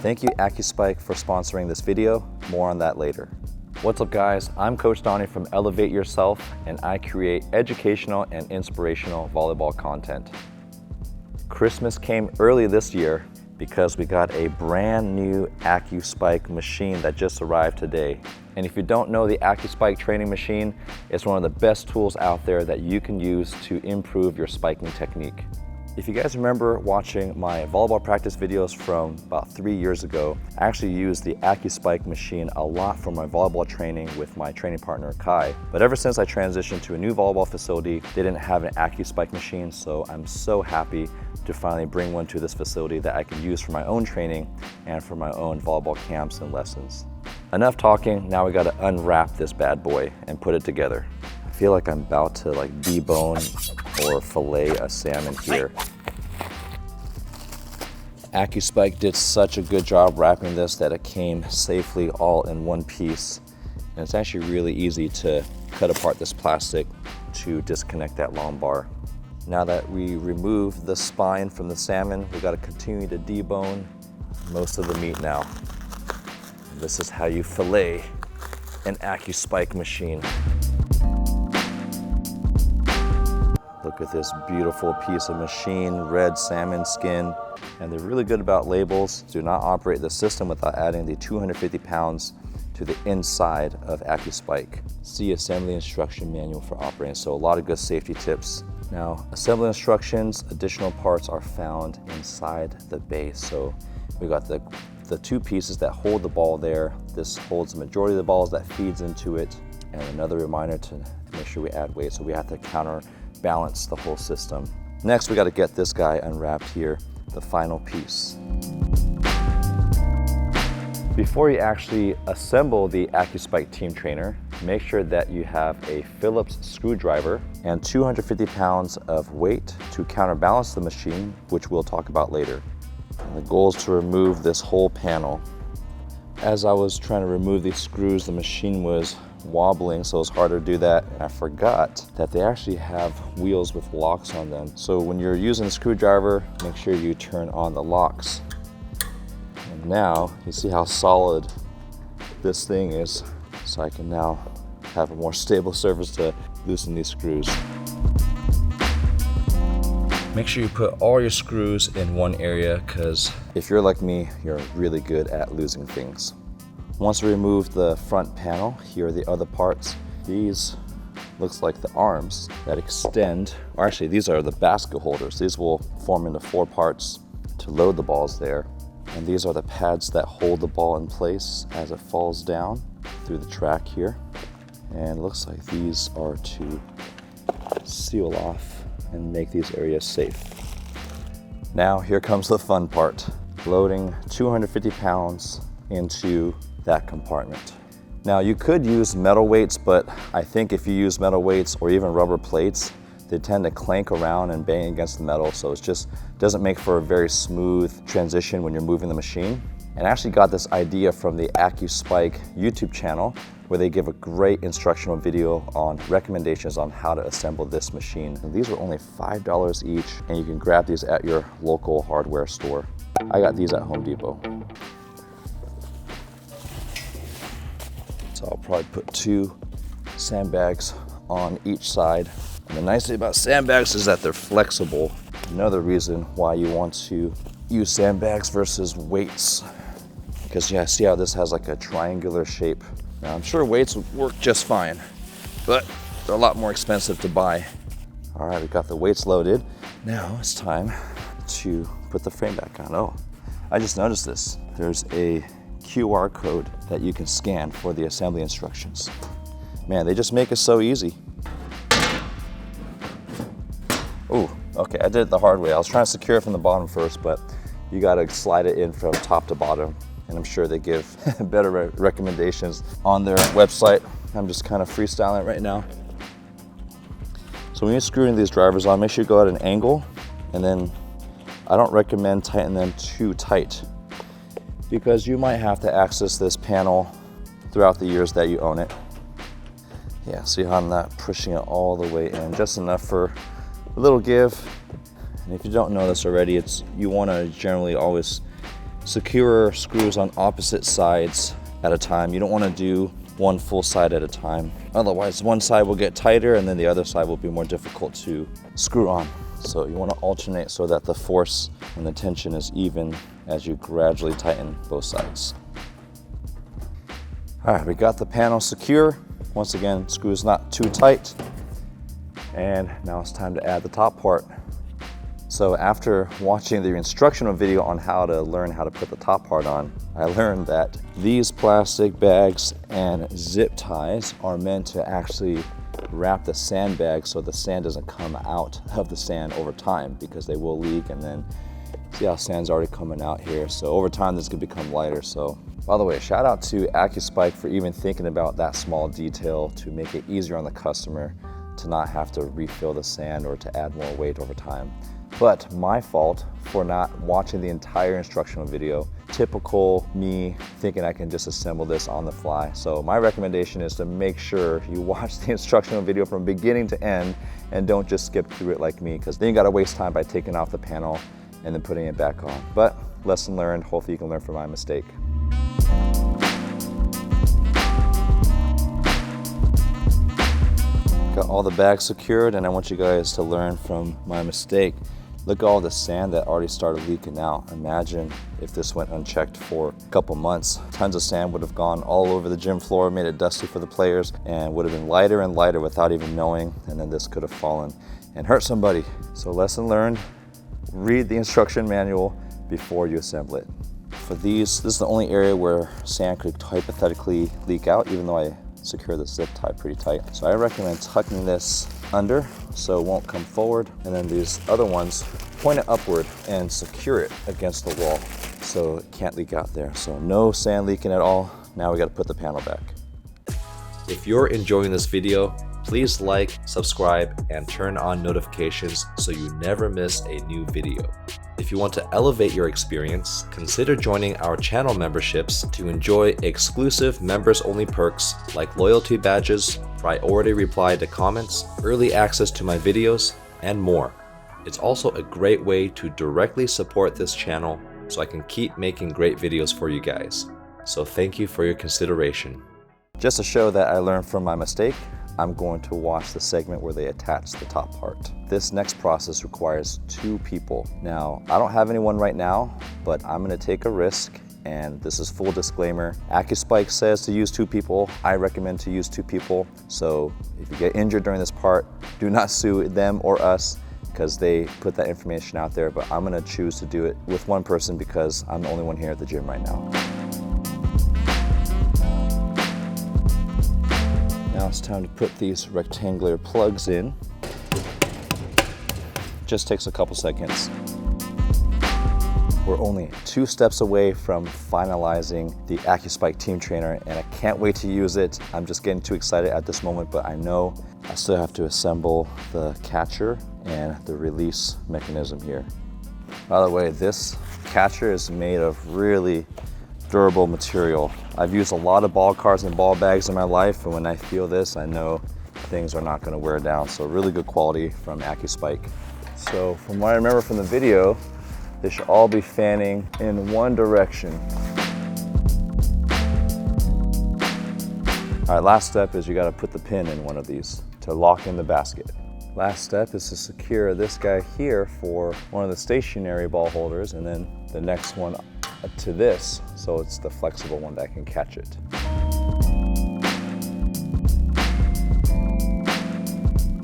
Thank you AcuSpike for sponsoring this video. More on that later. What's up guys, I'm Coach Donny from Elevate Yourself, and I create educational and inspirational volleyball content. Christmas came early this year because we got a brand new AcuSpike machine that just arrived today. And if you don't know the AcuSpike training machine, it's one of the best tools out there that you can use to improve your spiking technique. If you guys remember watching my volleyball practice videos from about 3 years ago, I actually used the AcuSpike machine a lot for my volleyball training with my training partner, Kai. But ever since I transitioned to a new volleyball facility, they didn't have an AcuSpike machine, so I'm so happy to finally bring one to this facility that I can use for my own training and for my own volleyball camps and lessons. Enough talking, now we gotta unwrap this bad boy and put it together. I feel like I'm about to debone or fillet a salmon here. AcuSpike did such a good job wrapping this that it came safely all in one piece. And it's actually really easy to cut apart this plastic to disconnect that long bar. Now that we remove the spine from the salmon, we gotta continue to debone most of the meat now. This is how you fillet an AcuSpike machine. Look at this beautiful piece of machine, red salmon skin. And they're really good about labels. Do not operate the system without adding the 250 pounds to the inside of AcuSpike. See assembly instruction manual for operating. So a lot of good safety tips. Now, assembly instructions, additional parts are found inside the base. So we got the two pieces that hold the ball there. This holds the majority of the balls that feeds into it. And another reminder to make sure we add weight. So we have to counterbalance the whole system. Next, we got to get this guy unwrapped here, the final piece. Before you actually assemble the AcuSpike Team Trainer, make sure that you have a Phillips screwdriver and 250 pounds of weight to counterbalance the machine, which we'll talk about later. And the goal is to remove this whole panel. As I was trying to remove these screws, the machine was wobbling, so it's hard to do that. And I forgot that they actually have wheels with locks on them. So when you're using a screwdriver, make sure you turn on the locks. And now you see how solid this thing is. So I can now have a more stable surface to loosen these screws. Make sure you put all your screws in one area, because if you're like me, you're really good at losing things. Once we remove the front panel, here are the other parts. These looks like the arms that extend, or actually these are the basket holders. These will form into 4 parts to load the balls there. And these are the pads that hold the ball in place as it falls down through the track here. And it looks like these are to seal off and make these areas safe. Now here comes the fun part, loading 250 pounds into that compartment. Now you could use metal weights, but I think if you use metal weights or even rubber plates, they tend to clank around and bang against the metal, so it just doesn't make for a very smooth transition when you're moving the machine. And I actually got this idea from the AcuSpike YouTube channel, where they give a great instructional video on recommendations on how to assemble this machine. And these are only $5 each, and you can grab these at your local hardware store. I got these at Home Depot. So I'll probably put 2 sandbags on each side. And the nice thing about sandbags is that they're flexible. Another reason why you want to use sandbags versus weights, because you see how this has like a triangular shape. Now I'm sure weights would work just fine, but they're a lot more expensive to buy. All right, we got the weights loaded. Now it's time to put the frame back on. Oh, I just noticed this. There's a QR code that you can scan for the assembly instructions. Man, they just make it so easy. Ooh, okay, I did it the hard way. I was trying to secure it from the bottom first, but you gotta slide it in from top to bottom. And I'm sure they give better recommendations on their website. I'm just kind of freestyling right now. So when you're screwing these drivers on, make sure you go at an angle, and then I don't recommend tightening them too tight, because you might have to access this panel throughout the years that you own it. Yeah, see how I'm not pushing it all the way in, just enough for a little give. And if you don't know this already, you want to generally always secure screws on opposite sides at a time. You don't want to do one full side at a time. Otherwise, one side will get tighter and then the other side will be more difficult to screw on. So you want to alternate so that the force and the tension is even as you gradually tighten both sides. All right, we got the panel secure. Once again, screws not too tight. And now it's time to add the top part. So after watching the instructional video on how to learn how to put the top part on, I learned that these plastic bags and zip ties are meant to actually wrap the sandbag so the sand doesn't come out of the sand over time, because they will leak. And then see how sand's already coming out here. So over time this could become lighter. So by the way, shout out to AcuSpike for even thinking about that small detail to make it easier on the customer to not have to refill the sand or to add more weight over time. But my fault for not watching the entire instructional video. Typical me thinking I can just assemble this on the fly. So my recommendation is to make sure you watch the instructional video from beginning to end and don't just skip through it like me, because then you gotta waste time by taking off the panel and then putting it back on. But lesson learned, hopefully you can learn from my mistake. Got all the bags secured, and I want you guys to learn from my mistake. Look at all the sand that already started leaking out. Imagine if this went unchecked for a couple months. Tons of sand would have gone all over the gym floor, made it dusty for the players, and would have been lighter and lighter without even knowing, and then this could have fallen and hurt somebody. So lesson learned, read the instruction manual before you assemble it. For these, this is the only area where sand could hypothetically leak out, even though I secure the zip tie pretty tight. So I recommend tucking this under so it won't come forward, and then these other ones, point it upward and secure it against the wall so it can't leak out there. So no sand leaking at all. Now we got to put the panel back. If you're enjoying this video, please like, subscribe, and turn on notifications so you never miss a new video. If you want to elevate your experience, consider joining our channel memberships to enjoy exclusive members-only perks like loyalty badges, priority reply to comments, early access to my videos, and more. It's also a great way to directly support this channel so I can keep making great videos for you guys. So thank you for your consideration. Just to show that I learned from my mistake, I'm going to watch the segment where they attach the top part. This next process requires 2 people. Now, I don't have anyone right now, but I'm gonna take a risk, and this is full disclaimer. AcuSpike says to use 2 people. I recommend to use 2 people. So if you get injured during this part, do not sue them or us, because they put that information out there, but I'm gonna choose to do it with 1 person because I'm the only one here at the gym right now. Now it's time to put these rectangular plugs in. Just takes a couple seconds. We're only 2 steps away from finalizing the AcuSpike Team Trainer, and I can't wait to use it. I'm just getting too excited at this moment, but I know I still have to assemble the catcher and the release mechanism here. By the way, this catcher is made of really durable material. I've used a lot of ball cards and ball bags in my life, and when I feel this, I know things are not going to wear down. So really good quality from AcuSpike. So from what I remember from the video, they should all be fanning in one direction. All right, last step is you got to put the pin in one of these to lock in the basket. Last step is to secure this guy here for one of the stationary ball holders, and then the next one to this, so it's the flexible one that can catch it.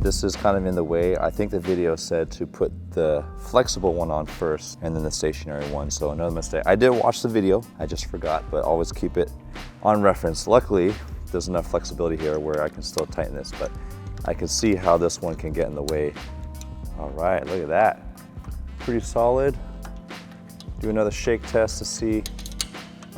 This is kind of in the way. I think the video said to put the flexible one on first and then the stationary one, so another mistake. I did watch the video, I just forgot, but always keep it on reference. Luckily, there's enough flexibility here where I can still tighten this, but I can see how this one can get in the way. All right, look at that. Pretty solid. Do another shake test to see.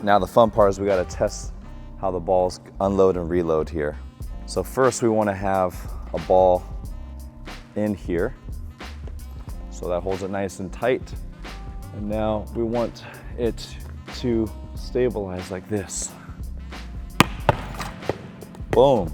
Now the fun part is we gotta test how the balls unload and reload here. So first we wanna have a ball in here. So that holds it nice and tight. And now we want it to stabilize like this. Boom.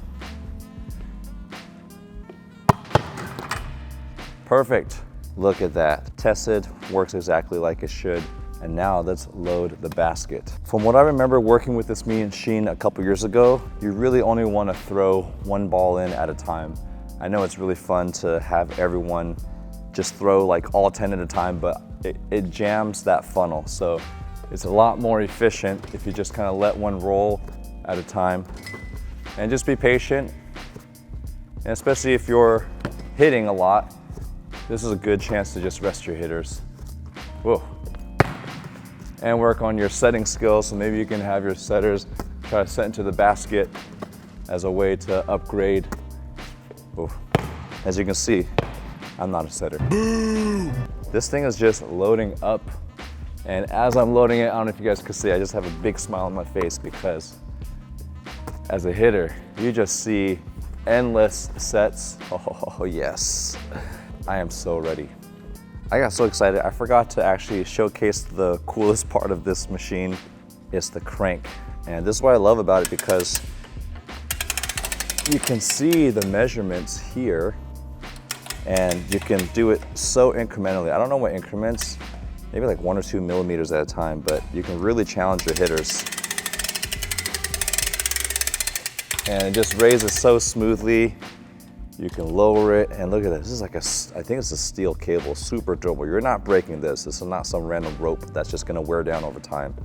Perfect. Look at that. Tested, works exactly like it should. And now let's load the basket. From what I remember working with this machine a couple years ago, you really only want to throw one ball in at a time. I know it's really fun to have everyone just throw like all 10 at a time, but it jams that funnel. So it's a lot more efficient if you just kind of let one roll at a time and just be patient. And especially if you're hitting a lot, this is a good chance to just rest your hitters. Whoa. And work on your setting skills. So maybe you can have your setters try to set into the basket as a way to upgrade. Whoa. As you can see, I'm not a setter. This thing is just loading up. And as I'm loading it, I don't know if you guys can see, I just have a big smile on my face because as a hitter, you just see endless sets. Oh yes, I am so ready. I got so excited, I forgot to actually showcase the coolest part of this machine. It's the crank. And this is what I love about it because you can see the measurements here and you can do it so incrementally. I don't know what increments, maybe like 1 or 2 millimeters at a time, but you can really challenge your hitters. And it just raises so smoothly. You can lower it, and look at this. This is like I think it's a steel cable, super durable. You're not breaking this. This is not some random rope that's just gonna wear down over time.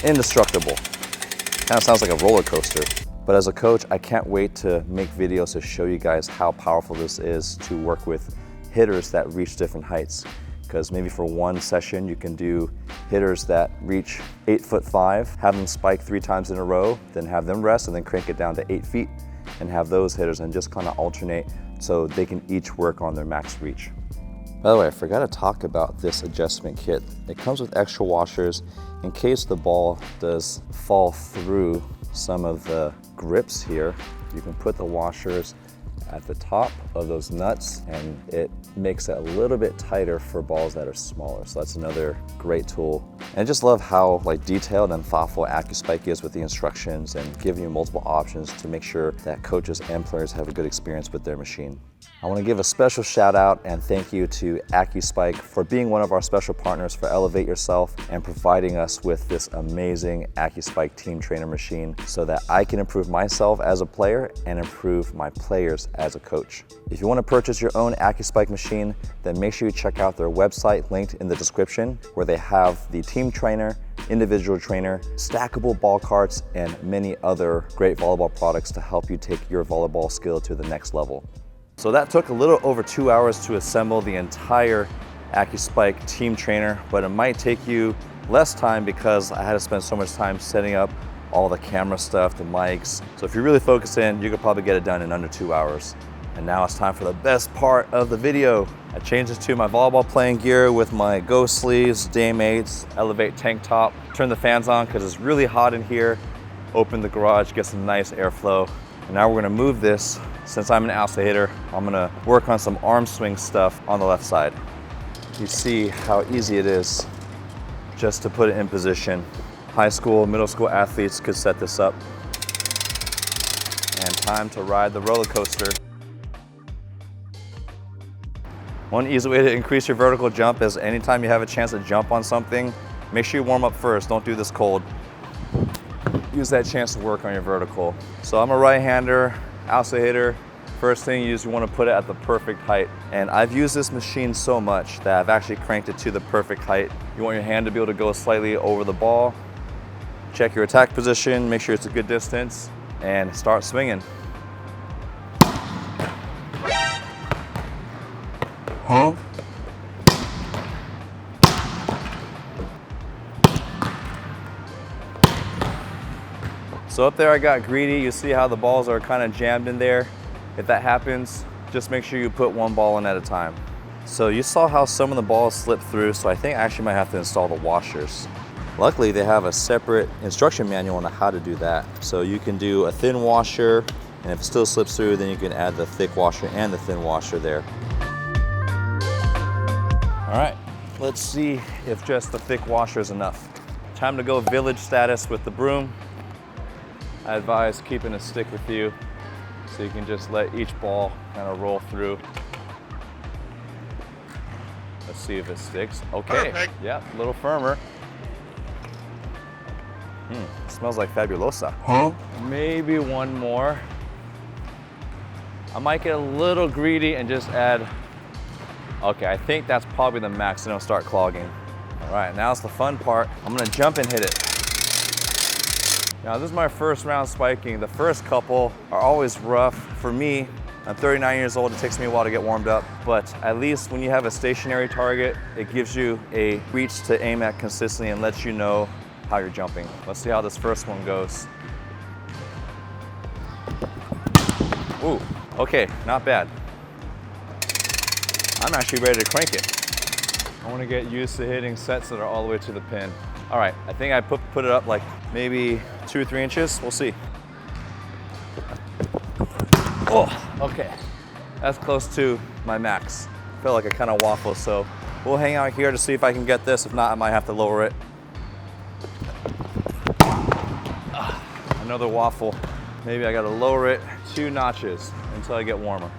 Indestructible. Kind of sounds like a roller coaster. But as a coach, I can't wait to make videos to show you guys how powerful this is to work with hitters that reach different heights. Because maybe for one session, you can do hitters that reach 8'5", have them spike 3 times in a row, then have them rest and then crank it down to 8 feet and have those hitters and just kind of alternate so they can each work on their max reach. By the way, I forgot to talk about this adjustment kit. It comes with extra washers in case the ball does fall through some of the grips here. You can put the washers at the top of those nuts and it makes it a little bit tighter for balls that are smaller. So that's another great tool. And I just love how like detailed and thoughtful AcuSpike is with the instructions and giving you multiple options to make sure that coaches and players have a good experience with their machine. I want to give a special shout out and thank you to AcuSpike for being one of our special partners for Elevate Yourself and providing us with this amazing AcuSpike team trainer machine so that I can improve myself as a player and improve my players as a coach. If you want to purchase your own AcuSpike machine, then make sure you check out their website linked in the description where they have the team trainer, individual trainer, stackable ball carts, and many other great volleyball products to help you take your volleyball skill to the next level. So that took a little over 2 hours to assemble the entire AcuSpike team trainer, but it might take you less time because I had to spend so much time setting up all the camera stuff, the mics. So if you really focus in, you could probably get it done in under 2 hours. And now it's time for the best part of the video. I changed it to my volleyball playing gear with my Go sleeves, Dame 8s, Elevate tank top. Turn the fans on because it's really hot in here. Open the garage, get some nice airflow. And now we're gonna move this. Since I'm an outside hitter, I'm gonna work on some arm swing stuff on the left side. You see how easy it is just to put it in position. High school, middle school athletes could set this up. And time to ride the roller coaster. One easy way to increase your vertical jump is anytime you have a chance to jump on something, make sure you warm up first, don't do this cold. Use that chance to work on your vertical. So I'm a right-hander, outside hitter. First thing you want to put it at the perfect height. And I've used this machine so much that I've actually cranked it to the perfect height. You want your hand to be able to go slightly over the ball. Check your attack position, make sure it's a good distance, and start swinging. Huh? So up there I got greedy. You see how the balls are kind of jammed in there. If that happens, just make sure you put one ball in at a time. So you saw how some of the balls slipped through, so I think I actually might have to install the washers. Luckily they have a separate instruction manual on how to do that. So you can do a thin washer, and if it still slips through, then you can add the thick washer and the thin washer there. All right, let's see if just the thick washer is enough. Time to go village status with the broom. I advise keeping a stick with you so you can just let each ball kind of roll through. Let's see if it sticks. Okay, Perfect. yeah, a little firmer. Smells like Fabulosa. Huh? Maybe one more. I might get a little greedy and just add, okay, I think that's probably the max, and it'll start clogging. All right, now's the fun part. I'm gonna jump and hit it. Now this is my first round spiking. The first couple are always rough. For me, I'm 39 years old, it takes me a while to get warmed up, but at least when you have a stationary target, it gives you a reach to aim at consistently and lets you know how you're jumping. Let's see how this first one goes. Ooh, okay, not bad. I'm actually ready to crank it. I want to get used to hitting sets that are all the way to the pin. All right, I think I put it up like maybe 2 or 3 inches. We'll see. Oh, okay. That's close to my max. I feel like I kind of waffle, so we'll hang out here to see if I can get this. If not, I might have to lower it. Another waffle. Maybe I gotta lower it 2 notches until I get warmer.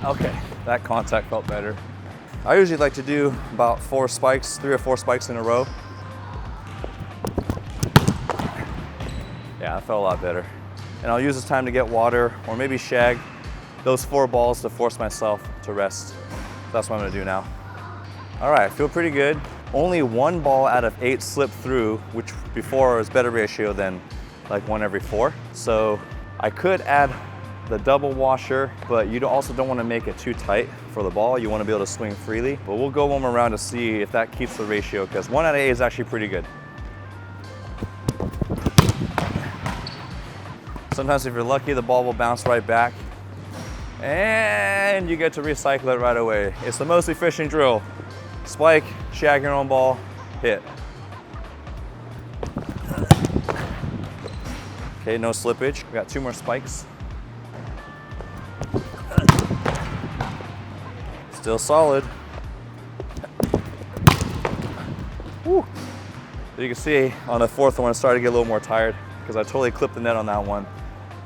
Okay, that contact felt better. I usually like to do about 4 spikes, 3 or 4 spikes in a row. Yeah, that felt a lot better. And I'll use this time to get water or maybe shag those 4 balls to force myself to rest. That's what I'm gonna do now. All right, I feel pretty good. Only 1 ball out of 8 slipped through, which before was better ratio than like 1 every 4. So I could add the double washer, but you also don't want to make it too tight for the ball. You want to be able to swing freely. But we'll go one more round to see if that keeps the ratio, because 1 out of 8 is actually pretty good. Sometimes if you're lucky, the ball will bounce right back and you get to recycle it right away. It's the most efficient drill. Spike, shag your own ball, hit. Okay, no slippage. We got 2 more spikes. Still solid. Woo. You can see on the 4th one, I started to get a little more tired because I totally clipped the net on that one.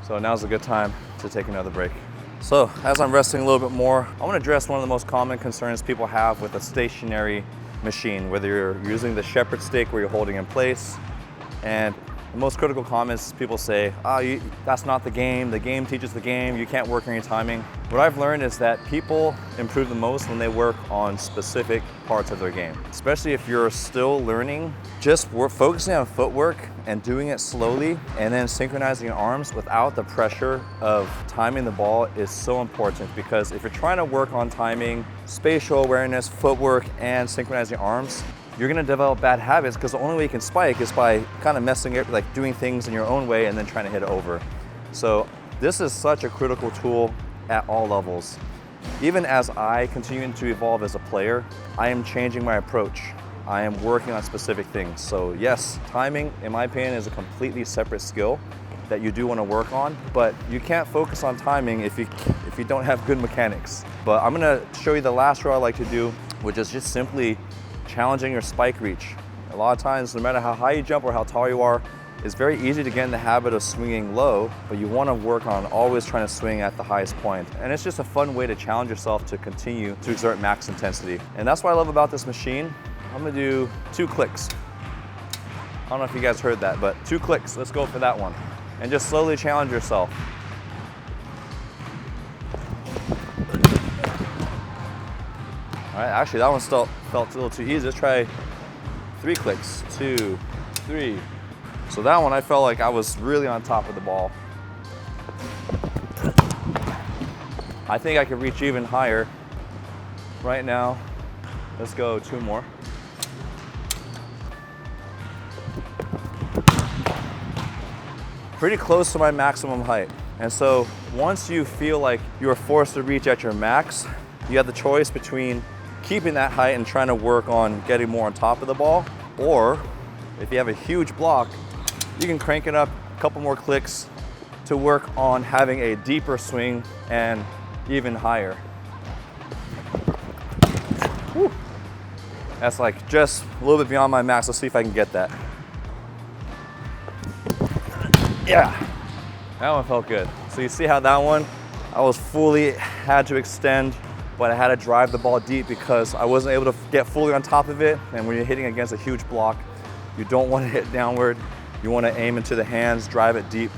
So now's a good time to take another break. So as I'm resting a little bit more, I want to address one of the most common concerns people have with a stationary machine, whether you're using the shepherd stick where you're holding in place. And the most critical comments people say, that's not the game teaches the game, you can't work on your timing. What I've learned is that people improve the most when they work on specific parts of their game. Especially if you're still learning, just focusing on footwork and doing it slowly and then synchronizing your arms without the pressure of timing the ball is so important, because if you're trying to work on timing, spatial awareness, footwork, and synchronizing arms, you're gonna develop bad habits, because the only way you can spike is by kind of messing it, like doing things in your own way and then trying to hit it over. So this is such a critical tool at all levels. Even as I continue to evolve as a player, I am changing my approach. I am working on specific things. So yes, timing, in my opinion, is a completely separate skill that you do want to work on, but you can't focus on timing if you don't have good mechanics. But I'm gonna show you the last row I like to do, which is just simply challenging your spike reach. A lot of times, no matter how high you jump or how tall you are, it's very easy to get in the habit of swinging low, but you want to work on always trying to swing at the highest point. And it's just a fun way to challenge yourself to continue to exert max intensity. And that's what I love about this machine. I'm gonna do 2 clicks. I don't know if you guys heard that, but 2 clicks. Let's go for that one. And just slowly challenge yourself. All right, actually that one still felt a little too easy. Let's try 3 clicks. 2, 3. So that one I felt like I was really on top of the ball. I think I could reach even higher right now. Let's go 2 more. Pretty close to my maximum height. And so once you feel like you are forced to reach at your max, you have the choice between keeping that height and trying to work on getting more on top of the ball, or if you have a huge block, you can crank it up a couple more clicks to work on having a deeper swing and even higher. Woo. That's like just a little bit beyond my max. Let's see if I can get that. Yeah, that one felt good. So you see how that one, I was fully had to extend but I had to drive the ball deep because I wasn't able to get fully on top of it. And when you're hitting against a huge block, you don't want to hit downward. You want to aim into the hands, drive it deep.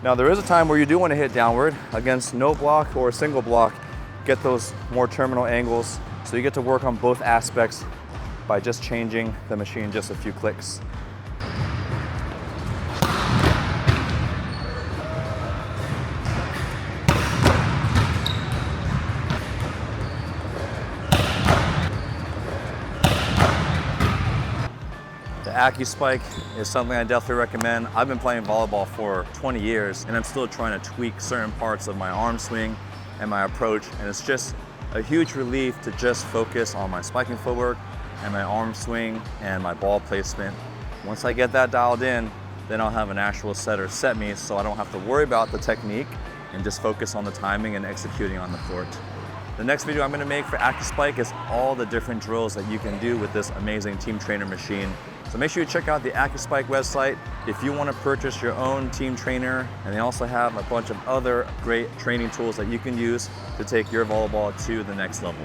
Now there is a time where you do want to hit downward against no block or a single block, get those more terminal angles. So you get to work on both aspects by just changing the machine just a few clicks. The AcuSpike is something I definitely recommend. I've been playing volleyball for 20 years and I'm still trying to tweak certain parts of my arm swing and my approach, and it's just a huge relief to just focus on my spiking footwork and my arm swing and my ball placement. Once I get that dialed in, then I'll have an actual setter set me so I don't have to worry about the technique and just focus on the timing and executing on the court. The next video I'm going to make for AcuSpike is all the different drills that you can do with this amazing team trainer machine. So make sure you check out the AcuSpike website if you want to purchase your own team trainer, and they also have a bunch of other great training tools that you can use to take your volleyball to the next level.